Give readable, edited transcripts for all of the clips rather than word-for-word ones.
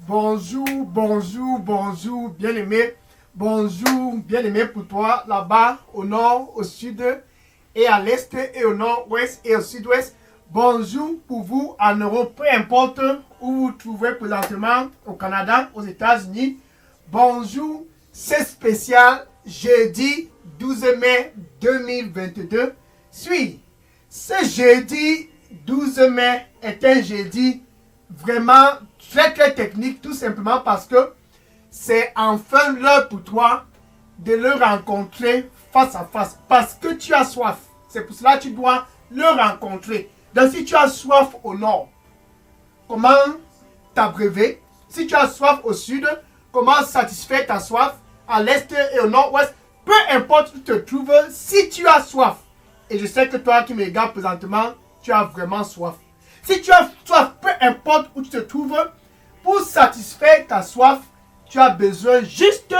Bonjour, bonjour, bonjour, bien-aimé. Bonjour, bien-aimé pour toi, là-bas, au nord, au sud, et à l'est, et au nord-ouest, et au sud-ouest. Bonjour pour vous en Europe, peu importe où vous vous trouvez présentement, au Canada, aux États-Unis. Bonjour, c'est spécial, jeudi 12 mai 2022. Ce jeudi 12 mai est un jeudi vraiment très technique, tout simplement parce que c'est enfin l'heure pour toi de le rencontrer face à face, parce que tu as soif. C'est pour cela que tu dois le rencontrer. Donc si tu as soif au nord, comment t'abreuver? Si tu as soif au sud, comment satisfaire ta soif? À l'est et au nord-ouest, peu importe où tu te trouves, si tu as soif, et je sais que toi qui me regardes présentement, tu as vraiment soif. Si tu as soif, peu importe où tu te trouves, pour satisfaire ta soif, tu as besoin juste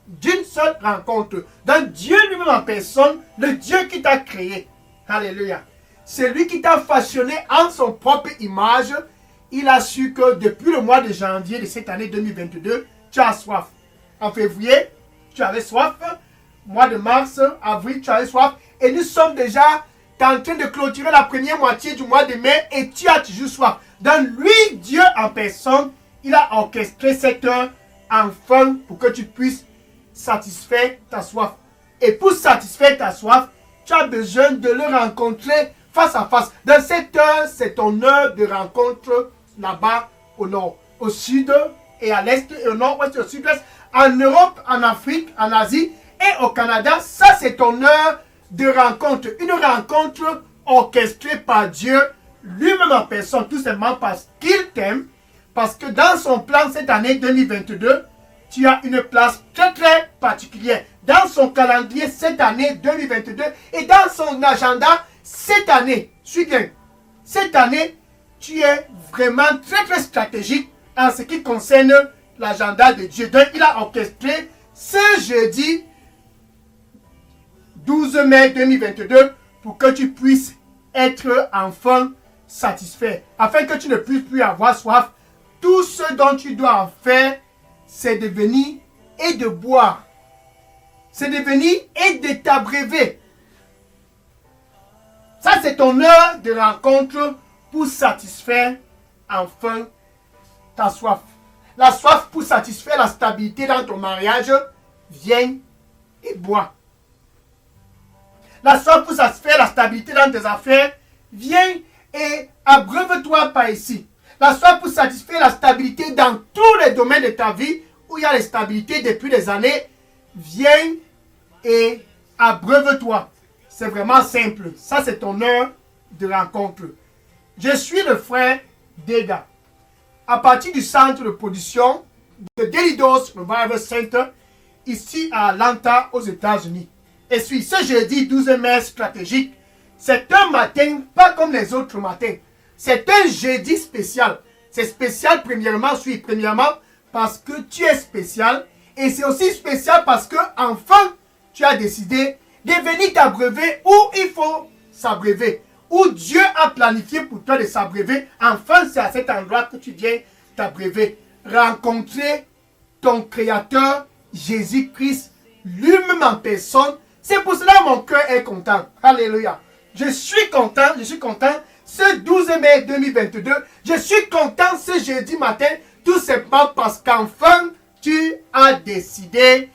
d'une seule rencontre, d'un Dieu lui-même en personne, le Dieu qui t'a créé. Alléluia. C'est lui qui t'a fashionné en son propre image. Il a su que depuis le mois de janvier de cette année 2022, tu as soif. En février, tu avais soif. Mois de mars, avril, tu avais soif. Et nous sommes déjà en train de clôturer la première moitié du mois de mai et tu as toujours soif. Donc lui, Dieu en personne, il a orchestré cette heure enfin pour que tu puisses satisfaire ta soif. Et pour satisfaire ta soif, tu as besoin de le rencontrer face à face. Dans cette heure, c'est ton heure de rencontre là-bas au nord, au sud et à l'est et au nord-ouest et au sud-ouest, en Europe, en Afrique, en Asie et au Canada. Ça, c'est ton heure de rencontre. Une rencontre orchestrée par Dieu lui-même en personne, tout simplement parce qu'il t'aime, parce que dans son plan cette année 2022, tu as une place très particulière. Dans son calendrier cette année 2022 et dans son agenda cette année, suis bien, cette année, tu es vraiment très stratégique en ce qui concerne l'agenda de Dieu. Donc, il a orchestré ce jeudi 12 mai 2022 pour que tu puisses être enfin satisfait, afin que tu ne puisses plus avoir soif. Tout ce dont tu dois en faire, c'est de venir et de boire. C'est de venir et de t'abreuver. Ça, c'est ton heure de rencontre pour satisfaire enfin ta soif. La soif pour satisfaire la stabilité dans ton mariage, viens et bois. La soif pour satisfaire la stabilité dans tes affaires, viens et abreuve-toi par ici. La soif pour satisfaire la stabilité dans tous les domaines de ta vie, où il y a l'instabilité depuis des années, viens et abreuve-toi. C'est vraiment simple. Ça, c'est ton heure de rencontre. Je suis le frère Dega. À partir du centre de production de Delidos Revival Center, ici à Atlanta, aux États-Unis. Et puis, ce jeudi 12 mai stratégique, c'est un matin pas comme les autres matins. C'est un jeudi spécial. C'est spécial premièrement parce que tu es spécial. Et c'est aussi spécial parce que enfin tu as décidé de venir t'abreuver où il faut s'abreuver. Où Dieu a planifié pour toi de s'abreuver. Enfin, c'est à cet endroit que tu viens t'abreuver. Rencontrer ton Créateur, Jésus-Christ, lui-même en personne. C'est pour cela que mon cœur est content. Alléluia. Je suis content. Ce 12 mai 2022, je suis content ce jeudi matin, tout simplement parce qu'enfin, tu as décidé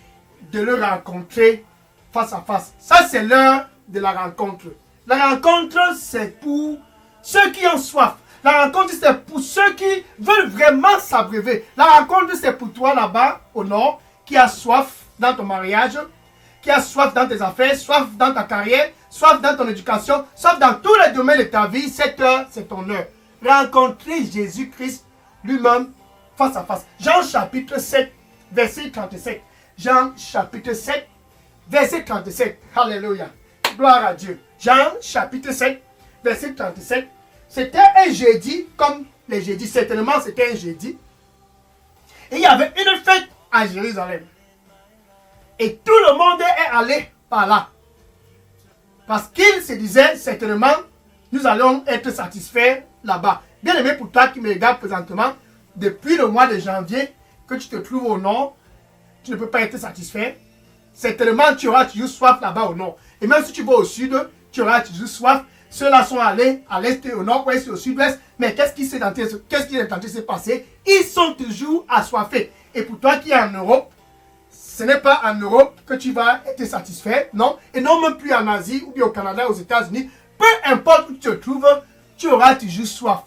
de le rencontrer face à face. Ça, c'est l'heure de la rencontre. La rencontre, c'est pour ceux qui ont soif. La rencontre, c'est pour ceux qui veulent vraiment s'abreuver. La rencontre, c'est pour toi là-bas, au nord, qui a soif dans ton mariage, qui a soif dans tes affaires, soif dans ta carrière, soif dans ton éducation, soif dans tous les domaines de ta vie. Cette heure, c'est ton heure. Rencontrer Jésus-Christ lui-même face à face. Jean chapitre 7, verset 37. Jean chapitre 7, verset 37. Alléluia. Gloire à Dieu. Jean chapitre 7, verset 37. C'était un jeudi, comme les jeudis. Certainement, c'était un jeudi. Et il y avait une fête à Jérusalem. Et tout le monde est allé par là. Parce qu'il se disait, certainement, nous allons être satisfaits là-bas. Bien aimé pour toi qui me regarde présentement, depuis le mois de janvier que tu te trouves au nord, tu ne peux pas être satisfait. Certainement, tu auras toujours soif là-bas au nord. Et même si tu vas au sud, tu auras toujours soif. Ceux-là sont allés à l'est, au nord-ouest, au sud-ouest. Mais qu'est-ce qui est en train de se passer? Ils sont toujours assoiffés. Et pour toi qui es en Europe, ce n'est pas en Europe que tu vas être satisfait, non? Et non même plus en Asie ou bien au Canada, aux États-Unis. Peu importe où tu te trouves, tu auras toujours soif.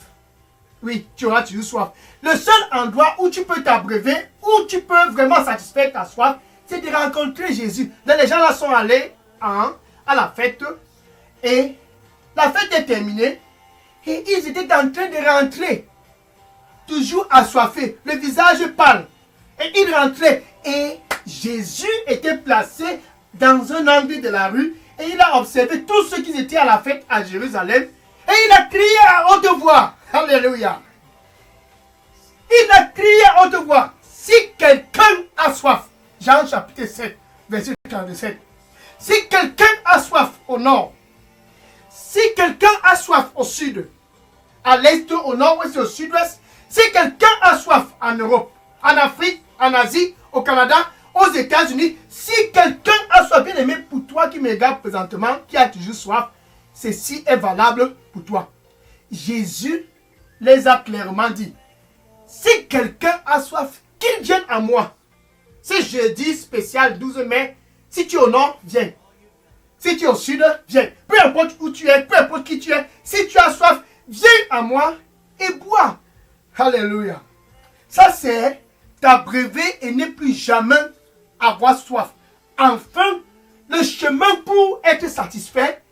Oui, tu auras toujours soif. Le seul endroit où tu peux t'abreuver, où tu peux vraiment satisfaire ta soif, c'est de rencontrer Jésus. Donc, les gens là sont allés à la fête et la fête est terminée et ils étaient en train de rentrer, toujours assoiffés, le visage pâle. Et ils rentraient et Jésus était placé dans un angle de la rue et il a observé tous ceux qui étaient à la fête à Jérusalem et il a crié à haute voix. Alléluia. Il a crié à haute voix. Si quelqu'un a soif, Jean chapitre 7, verset 37. Si quelqu'un a soif au nord, si quelqu'un a soif au sud, à l'est, au nord-ouest, au sud-ouest, si quelqu'un a soif en Europe, en Afrique, en Asie, au Canada, aux États-Unis, si quelqu'un a soif, bien aimé, pour toi qui me regarde présentement, qui a toujours soif, ceci est valable pour toi. Jésus les a clairement dit. Si quelqu'un a soif, qu'il vienne à moi. C'est jeudi spécial 12 mai. Si tu es au nord, viens. Si tu es au sud, viens. Peu importe où tu es, peu importe qui tu es. Si tu as soif, viens à moi et bois. Alléluia. Ça c'est t'abreuver et ne plus jamais avoir soif. Enfin, le chemin pour être satisfait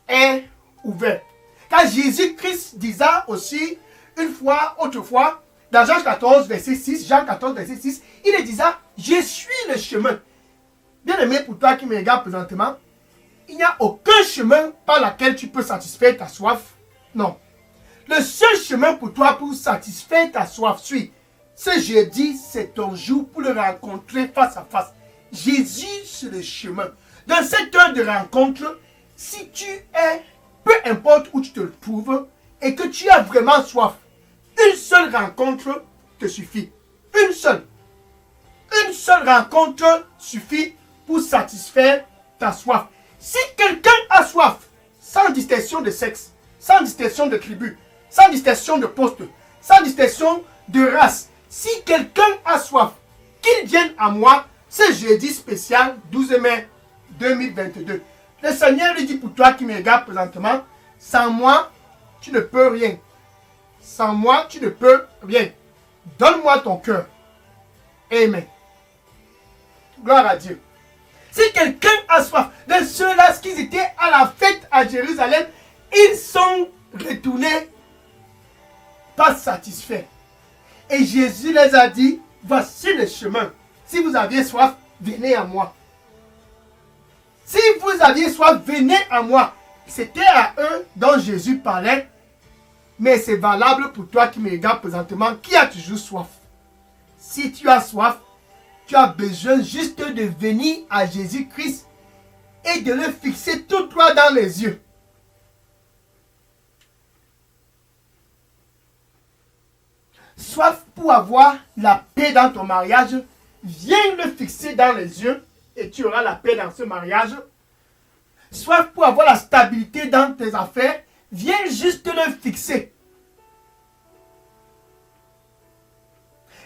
est ouvert. Car Jésus-Christ disait aussi une fois, autrefois, dans Jean 14, verset 6, Jean 14, verset 6, il disait, je suis le chemin. Bien aimé, pour toi qui me regarde présentement, il n'y a aucun chemin par lequel tu peux satisfaire ta soif. Non. Le seul chemin pour toi pour satisfaire ta soif, suit. Ce jeudi, c'est ton jour pour le rencontrer face à face. Jésus, c'est le chemin. Dans cette heure de rencontre, si tu es, peu importe où tu te trouves, et que tu as vraiment soif, une seule rencontre te suffit. Une seule. Une seule rencontre suffit pour satisfaire ta soif. Si quelqu'un a soif, sans distinction de sexe, sans distinction de tribu, sans distinction de poste, sans distinction de race, si quelqu'un a soif, qu'il vienne à moi ce jeudi spécial 12 mai 2022. Le Seigneur lui dit pour toi qui me regarde présentement, sans moi, tu ne peux rien. Sans moi, tu ne peux rien. Donne-moi ton cœur. Amen. Gloire à Dieu. Si quelqu'un a soif, de ceux-là qui étaient à la fête à Jérusalem, ils sont retournés pas satisfaits. Et Jésus les a dit, voici le chemin. Si vous aviez soif, venez à moi. Si vous aviez soif, venez à moi. C'était à eux dont Jésus parlait. Mais c'est valable pour toi qui me regarde présentement, qui a toujours soif. Si tu as soif, tu as besoin juste de venir à Jésus-Christ et de le fixer tout droit dans les yeux. Soif pour avoir la paix dans ton mariage, viens le fixer dans les yeux et tu auras la paix dans ce mariage. Soif pour avoir la stabilité dans tes affaires, viens juste le fixer.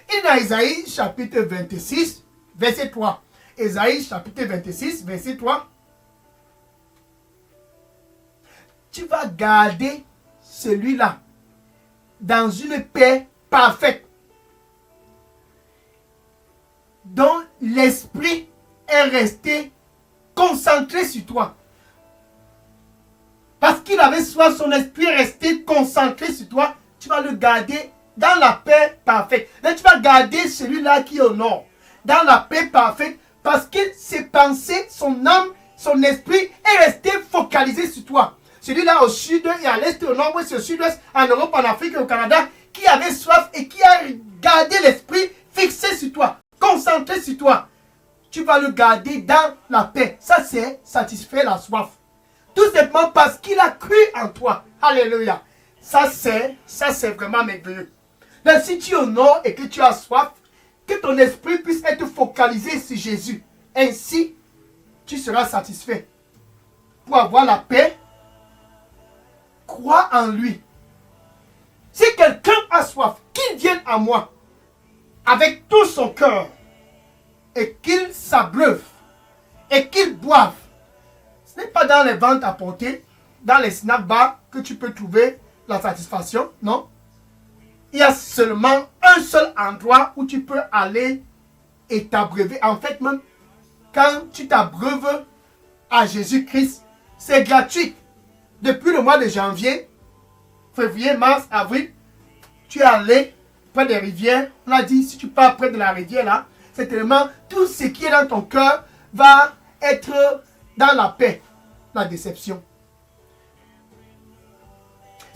Et dans Isaïe chapitre 26, verset 3. Isaïe chapitre 26, verset 3. Tu vas garder celui-là dans une paix parfaite, dont l'esprit est resté concentré sur toi. Parce qu'il avait soif, son esprit est resté concentré sur toi, tu vas le garder dans la paix parfaite. Donc tu vas garder celui-là qui est au nord, dans la paix parfaite, parce que ses pensées, son âme, son esprit est resté focalisé sur toi. Celui-là au sud et à l'est, au nord-ouest, au sud-ouest, en Europe, en Afrique et au Canada, qui avait soif et qui a gardé l'esprit fixé sur toi, concentré sur toi. Tu vas le garder dans la paix. Ça, c'est satisfaire la soif. Tout simplement parce qu'il a cru en toi. Alléluia. Ça, c'est vraiment merveilleux. Donc si tu honores et que tu as soif, que ton esprit puisse être focalisé sur Jésus. Ainsi, tu seras satisfait. Pour avoir la paix, crois en lui. Si quelqu'un a soif, qu'il vienne à moi avec tout son cœur et qu'il s'abreuve et qu'il boive. Ce n'est pas dans les ventes à porter, dans les snack bars que tu peux trouver la satisfaction, non. Il y a seulement un seul endroit où tu peux aller et t'abreuver. En fait, même quand tu t'abreuves à Jésus-Christ, c'est gratuit. Depuis le mois de janvier, février, mars, avril, tu es allé près des rivières. On a dit, si tu pars près de la rivière là, c'est tellement tout ce qui est dans ton cœur va être dans la paix, la déception.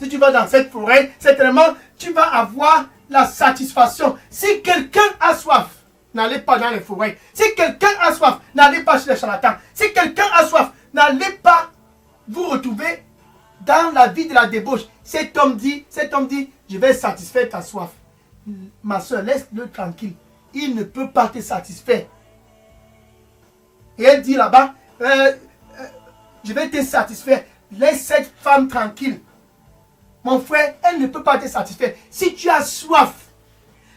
Si tu vas dans cette forêt, c'est tellement tu vas avoir la satisfaction. Si quelqu'un a soif, n'allez pas dans les forêts. Si quelqu'un a soif, n'allez pas chez les charlatans. Si quelqu'un a soif, n'allez pas vous retrouver dans la vie de la débauche. Cet homme dit, je vais satisfaire ta soif. Ma soeur, laisse-le tranquille. Il ne peut pas te satisfaire. Et elle dit là-bas, je vais te satisfaire. Laisse cette femme tranquille. Mon frère, elle ne peut pas te satisfaire. Si tu as soif,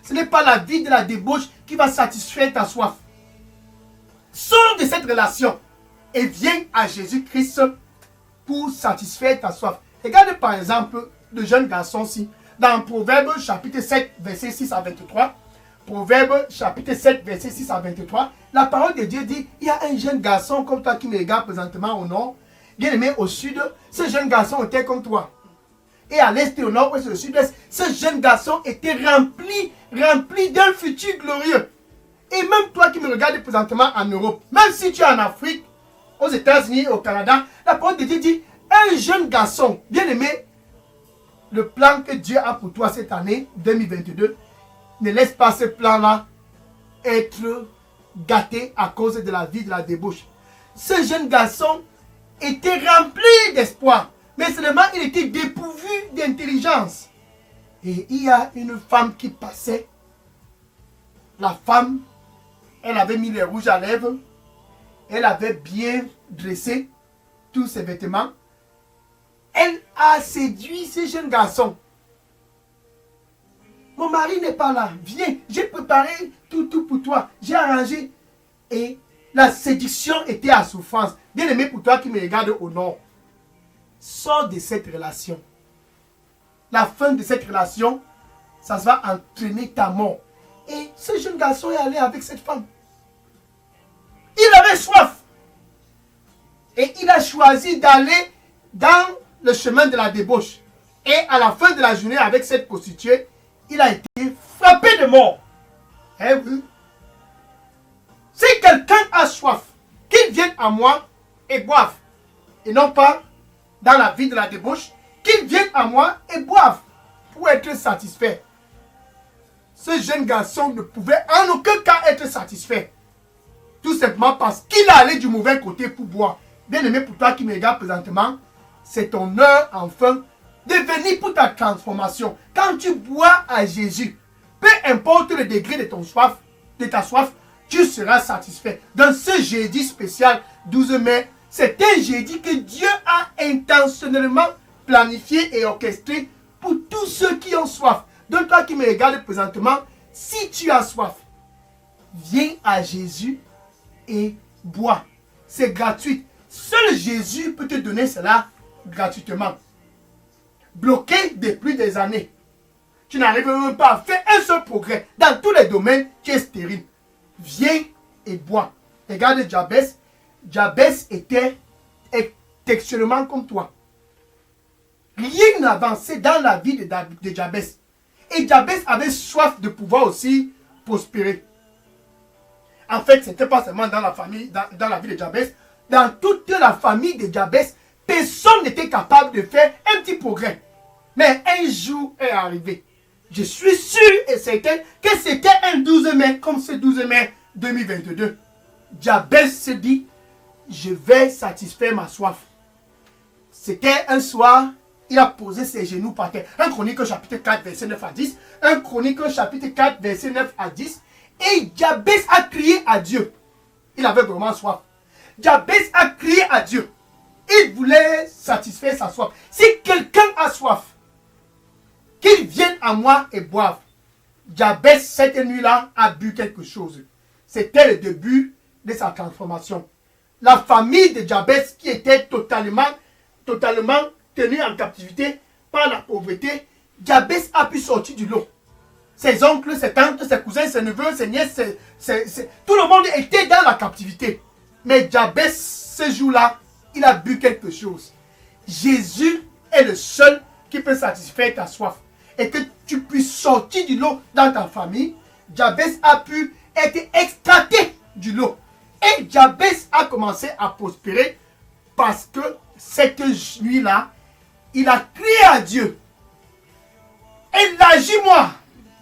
ce n'est pas la vie de la débauche qui va satisfaire ta soif. Sors de cette relation et viens à Jésus-Christ pour satisfaire ta soif. Regarde par exemple le jeune garçon-ci. Dans Proverbe chapitre 7, verset 6 à 23. Proverbe chapitre 7, verset 6 à 23. La parole de Dieu dit, il y a un jeune garçon comme toi qui me regarde présentement au nord. Bien aimé au sud, ce jeune garçon était comme toi. Et à l'est et au nord, ouest et au sud-est, ce jeune garçon était rempli d'un futur glorieux. Et même toi qui me regardes présentement en Europe, même si tu es en Afrique, aux États-Unis, au Canada, la parole de Dieu dit, un jeune garçon, bien aimé, le plan que Dieu a pour toi cette année, 2022, ne laisse pas ce plan-là être gâté à cause de la vie de la débauche. Ce jeune garçon était rempli d'espoir. Mais seulement il était dépourvu d'intelligence. Et il y a une femme qui passait. La femme, elle avait mis les rouges à lèvres. Elle avait bien dressé tous ses vêtements. Elle a séduit ce jeune garçon. Mon mari n'est pas là. Viens, j'ai préparé tout pour toi. J'ai arrangé. Et la séduction était à souffrance. Bien aimé pour toi qui me regarde au nord. Sors de cette relation. La fin de cette relation, ça va entraîner ta mort. Et ce jeune garçon est allé avec cette femme. Il avait soif. Et il a choisi d'aller dans le chemin de la débauche. Et à la fin de la journée, avec cette prostituée, il a été frappé de mort. Eh oui. Si quelqu'un a soif, qu'il vienne à moi et boive. Et non pas dans la vie de la débauche, qu'ils viennent à moi et boivent pour être satisfaits. Ce jeune garçon ne pouvait en aucun cas être satisfait. Tout simplement parce qu'il est allé du mauvais côté pour boire. Bien aimé pour toi qui me regarde présentement, c'est ton heure enfin de venir pour ta transformation. Quand tu bois à Jésus, peu importe le degré de ta soif, tu seras satisfait. Dans ce jeudi spécial 12 mai, c'est un jeudi que Dieu a intentionnellement planifié et orchestré pour tous ceux qui ont soif. Donc toi qui me regardes présentement, si tu as soif, viens à Jésus et bois. C'est gratuit. Seul Jésus peut te donner cela gratuitement. Bloqué depuis des années. Tu n'arrives même pas à faire un seul progrès. Dans tous les domaines, tu es stérile. Viens et bois. Regarde Jabès. Jabès était textuellement comme toi. Rien n'avançait dans la vie de Jabès. Et Jabès avait soif de pouvoir aussi prospérer. En fait, ce n'était pas seulement dans la famille, dans la vie de Jabès. Dans toute la famille de Jabès, personne n'était capable de faire un petit progrès. Mais un jour est arrivé. Je suis sûr et certain que c'était un 12 mai, comme ce 12 mai 2022. Jabès se dit, je vais satisfaire ma soif. C'était un soir, il a posé ses genoux par terre. 1 Chronique chapitre 4, verset 9 à 10. 1 Chronique chapitre 4, verset 9 à 10. Et Jabez a crié à Dieu. Il avait vraiment soif. Jabez a crié à Dieu. Il voulait satisfaire sa soif. Si quelqu'un a soif, qu'il vienne à moi et boive. Jabez, cette nuit-là, a bu quelque chose. C'était le début de sa transformation. La famille de Jabez, qui était totalement tenue en captivité par la pauvreté, Jabez a pu sortir du lot. Ses oncles, ses tantes, ses cousins, ses neveux, ses nièces, tout le monde était dans la captivité. Mais Jabez, ce jour-là, il a bu quelque chose. Jésus est le seul qui peut satisfaire ta soif. Et que tu puisses sortir du lot dans ta famille, Jabez a pu être extracté du lot. Et Jabez a commencé à prospérer parce que cette nuit-là, il a crié à Dieu. Élargis-moi.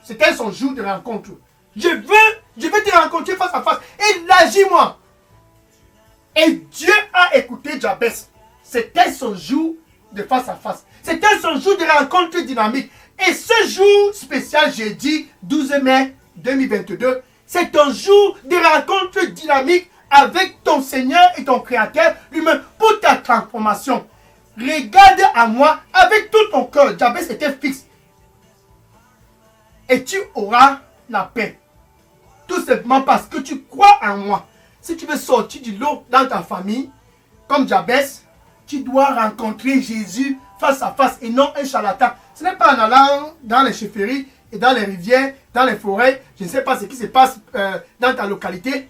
C'était son jour de rencontre. Je veux te rencontrer face à face. Élargis-moi. Et Dieu a écouté Jabez. C'était son jour de face à face. C'était son jour de rencontre dynamique. Et ce jour spécial, jeudi 12 mai 2022, c'est un jour de rencontre dynamique avec ton Seigneur et ton Créateur lui-même pour ta transformation. Regarde à moi avec tout ton cœur. Jabez était fixe. Et tu auras la paix. Tout simplement parce que tu crois en moi. Si tu veux sortir du lot dans ta famille, comme Jabez, tu dois rencontrer Jésus face à face et non un charlatan. Ce n'est pas en allant dans les chefferies et dans les rivières, dans les forêts, je ne sais pas ce qui se passe dans ta localité.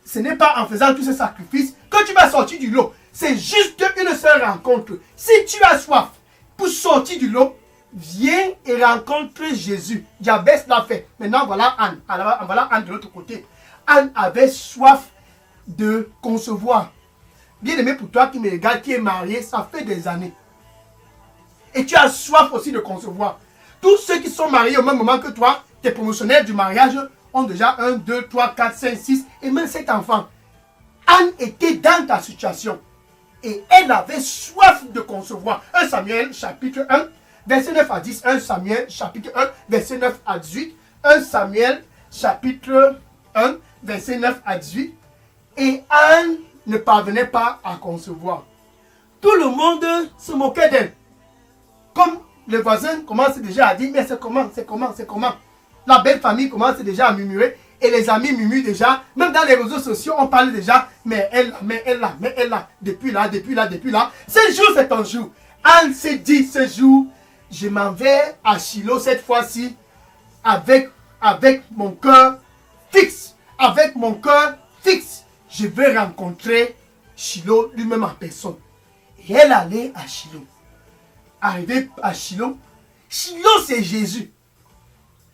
Ce n'est pas en faisant tous ces sacrifices que tu vas sortir du lot. C'est juste une seule rencontre. Si tu as soif pour sortir du lot, viens et rencontre Jésus. Jabez l'a fait. Maintenant, voilà Anne. Alors, voilà Anne de l'autre côté. Anne avait soif de concevoir. Bien aimé, pour toi qui me regarde, qui est marié, ça fait des années. Et tu as soif aussi de concevoir. Tous ceux qui sont mariés au même moment que toi, tes promotionnaires du mariage, ont déjà 1, 2, 3, 4, 5, 6 et même 7 enfants. Anne était dans ta situation. Et elle avait soif de concevoir. 1 Samuel chapitre 1, verset 9 à 10. 1 Samuel chapitre 1, verset 9 à 18. 1 Samuel chapitre 1, verset 9 à 18. Et Anne ne parvenait pas à concevoir. Tout le monde se moquait d'elle. Comme les voisins commencent déjà à dire, mais c'est comment. La belle famille commence déjà à murmurer. Et les amis murmurent déjà. Même dans les réseaux sociaux, on parle déjà. Mais elle là. Depuis là. Ce jour, c'est ton jour. Anne s'est dit, ce jour, je m'en vais à Shiloh cette fois-ci. Avec mon cœur fixe. Avec mon cœur fixe. Je vais rencontrer Shiloh lui-même en personne. Et elle allait à Shiloh. Arrivée à Shiloh, Shiloh c'est Jésus.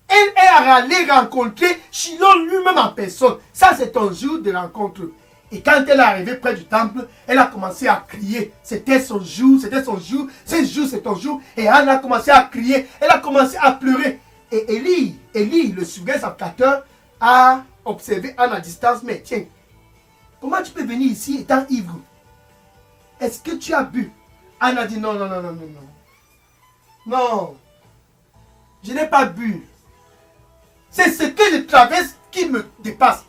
Elle est allée rencontrer Shiloh lui-même en personne. Ça c'est un jour de rencontre. Et quand elle est arrivée près du temple, elle a commencé à crier. C'était son jour. Ce jour c'est ton jour. Et Anne a commencé à crier. Elle a commencé à pleurer. Et Élie, le souverain sacrificateur, a observé Anne à distance. Mais tiens, comment tu peux venir ici étant ivre? Est-ce que tu as bu? Anne a dit non. Non, je n'ai pas bu. C'est ce que je traverse qui me dépasse.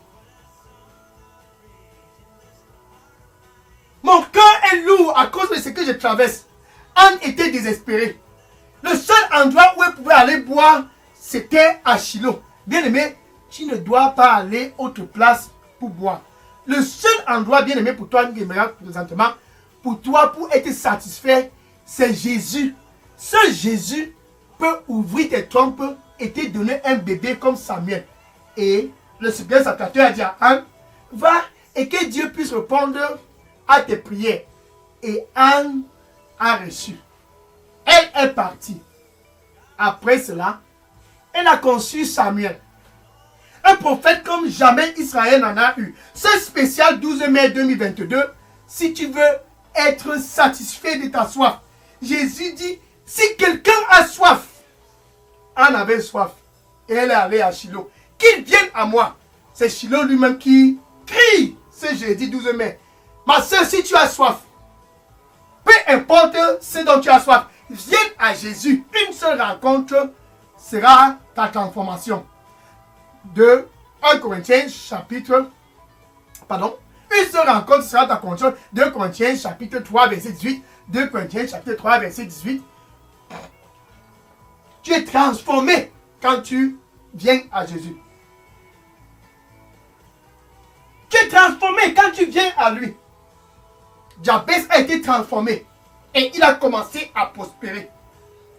Mon cœur est lourd à cause de ce que je traverse. Anne était désespérée. Le seul endroit où elle pouvait aller boire, c'était à Shiloh. Bien aimé, tu ne dois pas aller autre place pour boire. Le seul endroit, bien aimé, pour toi, présentement, pour toi, pour être satisfait, c'est Jésus. Ce Jésus peut ouvrir tes trompes et te donner un bébé comme Samuel. Et le souverain sacrificateur a dit à Anne, va et que Dieu puisse répondre à tes prières. Et Anne a reçu. Elle est partie. Après cela, elle a conçu Samuel. Un prophète comme jamais Israël n'en a eu. Ce spécial 12 mai 2022, si tu veux être satisfait de ta soif, Jésus dit, si quelqu'un a soif, Anne avait soif, et elle est allée à Shiloh, qu'il vienne à moi. C'est Shiloh lui-même qui crie ce jeudi 12 mai. Ma soeur, si tu as soif, peu importe ce dont tu as soif, viens à Jésus. Une seule rencontre sera ta transformation. De 1 Corinthiens chapitre... Pardon. Une seule rencontre sera ta condition. 2 Corinthiens chapitre 3 verset 18. 2 Corinthiens chapitre 3 verset 18. Tu es transformé quand tu viens à Jésus. Tu es transformé quand tu viens à lui. Jabez a été transformé et il a commencé à prospérer.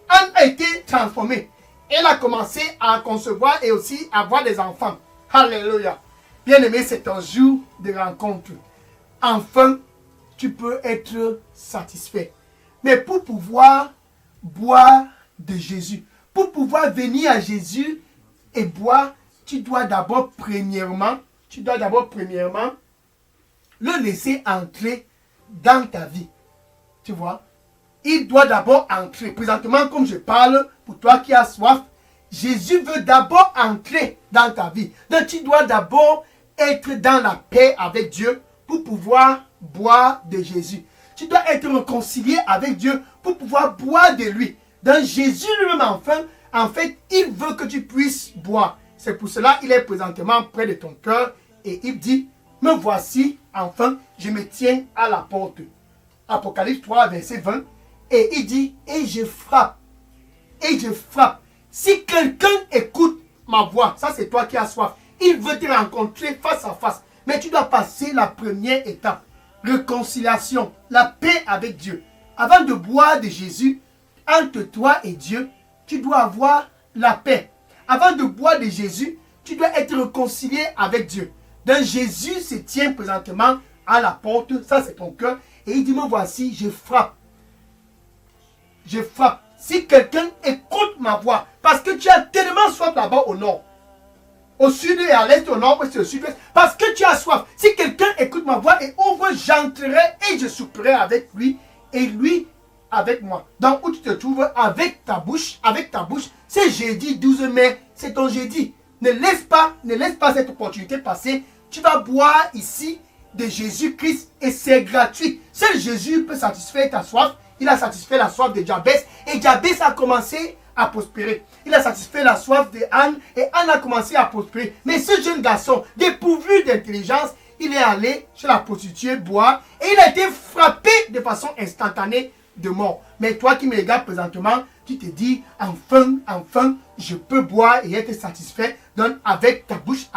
Anne a été transformée. Elle a commencé à concevoir et aussi à avoir des enfants. Alléluia. Bien-aimé, c'est un jour de rencontre. Enfin, tu peux être satisfait. Mais pour pouvoir boire de Jésus, pour pouvoir venir à Jésus et boire, tu dois d'abord premièrement le laisser entrer dans ta vie. Tu vois? Il doit d'abord entrer. Présentement, comme je parle, pour toi qui as soif, Jésus veut d'abord entrer dans ta vie. Donc, tu dois d'abord être dans la paix avec Dieu pour pouvoir boire de Jésus. Tu dois être réconcilié avec Dieu pour pouvoir boire de lui. Donc, Jésus lui-même, en fait, il veut que tu puisses boire. C'est pour cela qu'il est présentement près de ton cœur et il dit, me voici, enfin, je me tiens à la porte. Apocalypse 3, verset 20. Et il dit, et je frappe. Et je frappe. Si quelqu'un écoute ma voix, ça c'est toi qui as soif, il veut te rencontrer face à face. Mais tu dois passer la première étape. Réconciliation, la paix avec Dieu. Avant de boire de Jésus, entre toi et Dieu, tu dois avoir la paix. Avant de boire de Jésus, tu dois être réconcilié avec Dieu. Donc Jésus se tient présentement à la porte, ça c'est ton cœur, et il dit, me voici, je frappe. Je frappe. Si quelqu'un écoute ma voix, parce que tu as tellement soif là-bas au nord, au sud et à l'est, au nord, ouest et au sud-ouest, parce que tu as soif. Si quelqu'un écoute ma voix et ouvre, j'entrerai et je souperai avec lui et lui avec moi. Donc où tu te trouves avec ta bouche, c'est jeudi 12 mai, c'est ton jeudi. Ne laisse pas cette opportunité passer. Tu vas boire ici de Jésus-Christ et c'est gratuit. Seul Jésus peut satisfaire ta soif. Il a satisfait la soif de Jabez et Jabez a commencé à prospérer. Il a satisfait la soif de Anne et Anne a commencé à prospérer. Mais ce jeune garçon, dépourvu d'intelligence, il est allé chez la prostituée boire et il a été frappé de façon instantanée de mort. Mais toi qui me regardes présentement, tu te dis, enfin, je peux boire et être satisfait. Donc avec ta bouche,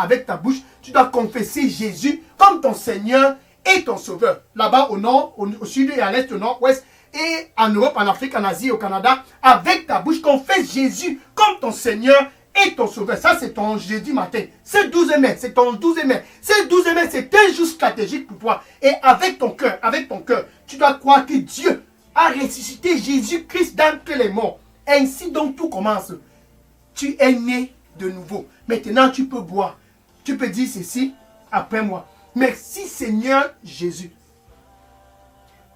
tu dois confesser Jésus comme ton Seigneur et ton Sauveur. Là-bas au nord, au sud et à l'est, au nord-ouest, et en Europe, en Afrique, en Asie, au Canada, avec ta bouche, confesse Jésus comme ton Seigneur et ton Sauveur. Ça, c'est ton jeudi matin. C'est 12 mai, c'est ton 12 mai. C'est 12 mai, c'est un jour stratégique pour toi. Et avec ton cœur, tu dois croire que Dieu a ressuscité Jésus-Christ d'entre les morts. Ainsi donc tout commence. Tu es né de nouveau. Maintenant, tu peux boire. Tu peux dire ceci après moi. Merci Seigneur Jésus.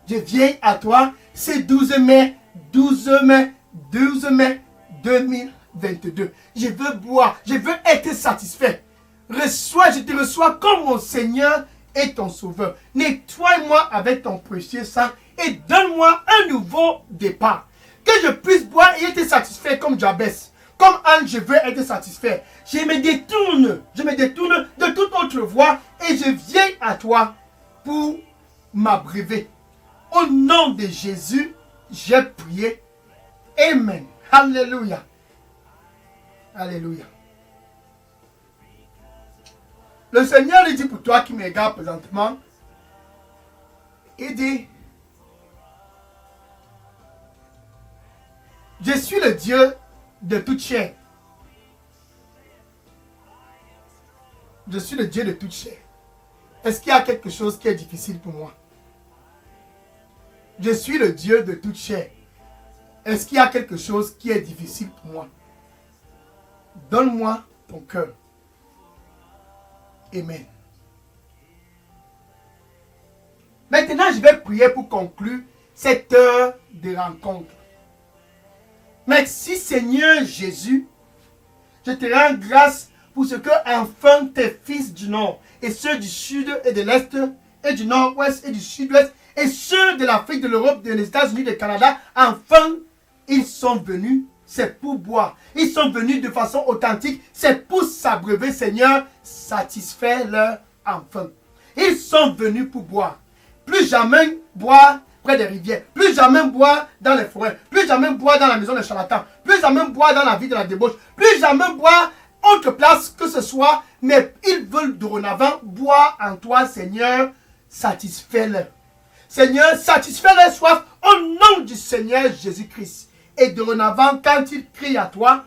Je viens à toi, c'est 12 mai 2022. Je veux boire, je veux être satisfait. Je te reçois comme mon Seigneur et ton Sauveur. Nettoie-moi avec ton précieux sang et donne-moi un nouveau départ. Que je puisse boire et être satisfait comme Jabez. Comme Anne, je veux être satisfait. Je me détourne de toute autre voie et je viens à toi pour m'abreuver. Au nom de Jésus, j'ai prié. Amen. Alléluia. Alléluia. Le Seigneur lui dit pour toi qui me regarde présentement, il dit, je suis le Dieu de toute chair. Je suis le Dieu de toute chair. Est-ce qu'il y a quelque chose qui est difficile pour moi? Je suis le Dieu de toute chair. Est-ce qu'il y a quelque chose qui est difficile pour moi? Donne-moi ton cœur. Amen. Maintenant, je vais prier pour conclure cette heure de rencontre. Merci Seigneur Jésus. Je te rends grâce pour ce que enfin tes fils du nord et ceux du sud et de l'est et du nord-ouest et du sud-ouest et ceux de l'Afrique, de l'Europe, des États-Unis, du Canada, enfin Ils sont venus, c'est pour boire. Ils sont venus de façon authentique, c'est pour s'abreuver, Seigneur, satisfaire leur enfant. Ils sont venus pour boire. Plus jamais boire près des rivières, plus jamais boire dans les forêts, plus jamais boire dans la maison des charlatans, plus jamais boire dans la vie de la débauche, plus jamais boire autre place que ce soit, mais ils veulent dorénavant boire en toi, Seigneur, satisfais-le. Seigneur, satisfais leur soif au nom du Seigneur Jésus-Christ. Et dorénavant, quand ils crient à toi,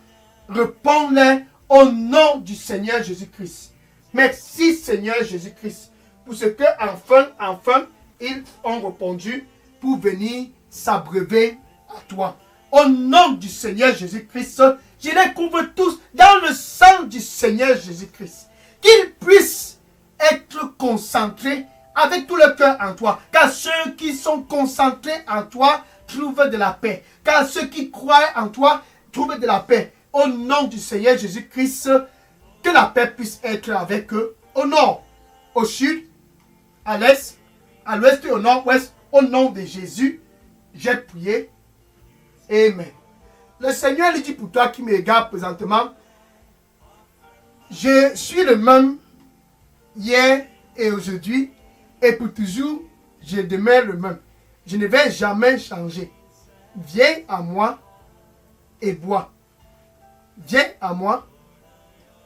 réponds-leur au nom du Seigneur Jésus-Christ. Merci, Seigneur Jésus-Christ, pour ce que enfin, ils ont répondu pour venir s'abreuver à toi. Au nom du Seigneur Jésus-Christ, je les couvre tous dans le sang du Seigneur Jésus-Christ. Qu'ils puissent être concentrés avec tout le cœur en toi. Car ceux qui sont concentrés en toi trouvent de la paix. Car ceux qui croient en toi trouvent de la paix. Au nom du Seigneur Jésus-Christ, que la paix puisse être avec eux. Au nord, au sud, à l'est, à l'ouest et au nord-ouest. Au nom de Jésus, j'ai prié. Amen. Le Seigneur lui dit pour toi qui me regarde présentement, je suis le même hier et aujourd'hui, et pour toujours, je demeure le même. Je ne vais jamais changer. Viens à moi et bois. Viens à moi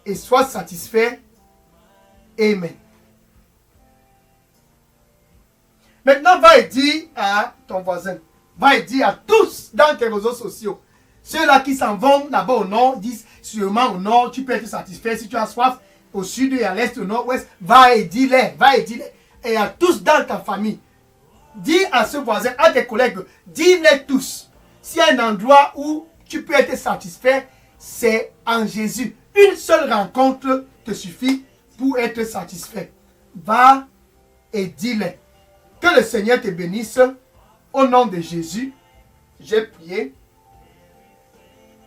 et sois satisfait. Amen. Maintenant, va et dire à ton voisin, va et dire à tous dans tes réseaux sociaux, ceux-là qui s'en vont là-bas au nord, disent sûrement au nord, tu peux être satisfait si tu as soif, au sud et à l'est, au nord-ouest, va et dis-les, va et dis-les. Et à tous dans ta famille, dis à ce voisin, à tes collègues, dis-les tous. S'il y a un endroit où tu peux être satisfait, c'est en Jésus. Une seule rencontre te suffit pour être satisfait. Va et dis-les. Que le Seigneur te bénisse. Au nom de Jésus, j'ai prié.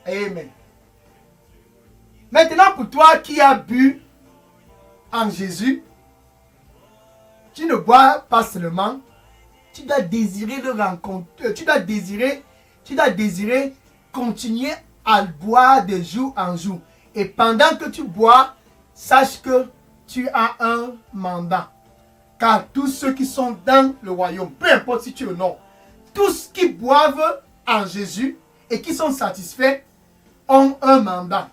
Amen. Maintenant, pour toi qui as bu en Jésus, tu ne bois pas seulement, tu dois désirer le rencontrer, tu dois désirer continuer à boire de jour en jour. Et pendant que tu bois, sache que tu as un mandat. Car tous ceux qui sont dans le royaume, peu importe si tu es au nord, tous qui boivent en Jésus et qui sont satisfaits ont un mandat.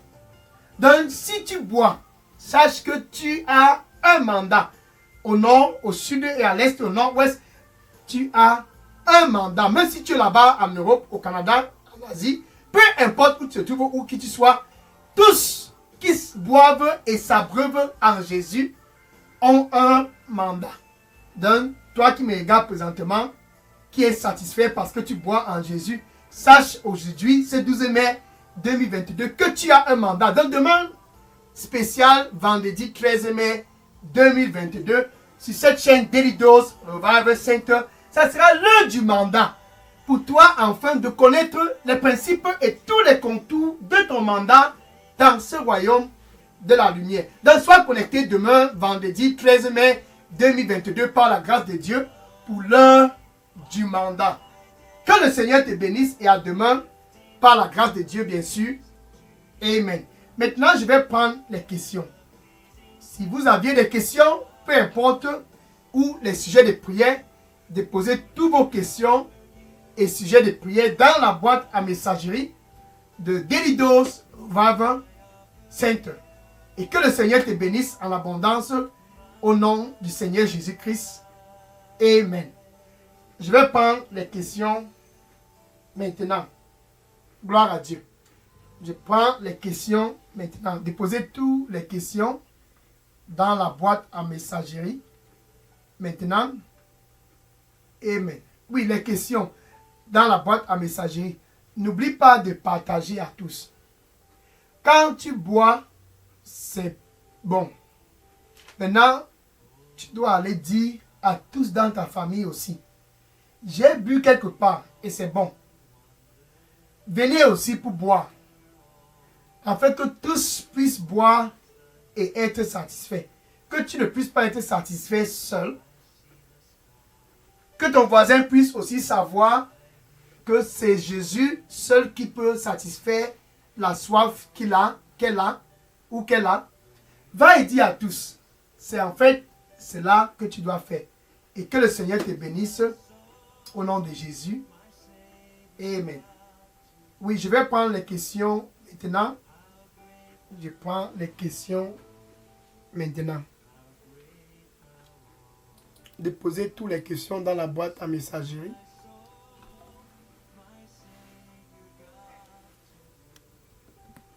Donc si tu bois, sache que tu as un mandat. Au nord, au sud et à l'est, au nord-ouest, tu as un mandat. Même si tu es là-bas en Europe, au Canada, en Asie, peu importe où tu te trouves, où qui tu sois, tous qui boivent et s'abreuvent en Jésus ont un mandat. Donc, toi qui me regardes présentement, qui est satisfait parce que tu bois en Jésus, sache aujourd'hui, ce 12 mai 2022, que tu as un mandat. Donc, demain, spécial, vendredi 13 mai 2022, sur cette chaîne Daily Dose Revival Center, ça sera l'heure du mandat. Pour toi, enfin, de connaître les principes et tous les contours de ton mandat dans ce royaume de la lumière. Donc, sois connecté demain, vendredi 13 mai 2022, par la grâce de Dieu, pour l'heure du mandat. Que le Seigneur te bénisse et à demain, par la grâce de Dieu, bien sûr. Amen. Maintenant, je vais prendre les questions. Si vous aviez des questions, peu importe, ou les sujets de prière, déposez toutes vos questions et sujets de prière dans la boîte à messagerie de Daily Dose Revival Center. Et que le Seigneur te bénisse en abondance au nom du Seigneur Jésus-Christ. Amen. Je vais prendre les questions maintenant. Gloire à Dieu. Je prends les questions maintenant. Déposez toutes les questions dans la boîte à messagerie maintenant. Amen. Oui, les questions dans la boîte à messagerie. N'oublie pas de partager à tous. Quand tu bois, c'est bon. Maintenant, tu dois aller dire à tous dans ta famille aussi. J'ai bu quelque part et c'est bon. Venez aussi pour boire. Afin que tous puissent boire et être satisfaits. Que tu ne puisses pas être satisfait seul. Que ton voisin puisse aussi savoir que c'est Jésus seul qui peut satisfaire la soif qu'elle a, va et dis à tous. C'est en fait cela que tu dois faire. Et que le Seigneur te bénisse au nom de Jésus. Amen. Oui, je vais prendre les questions maintenant. Je prends les questions maintenant. Déposez toutes les questions dans la boîte à messagerie.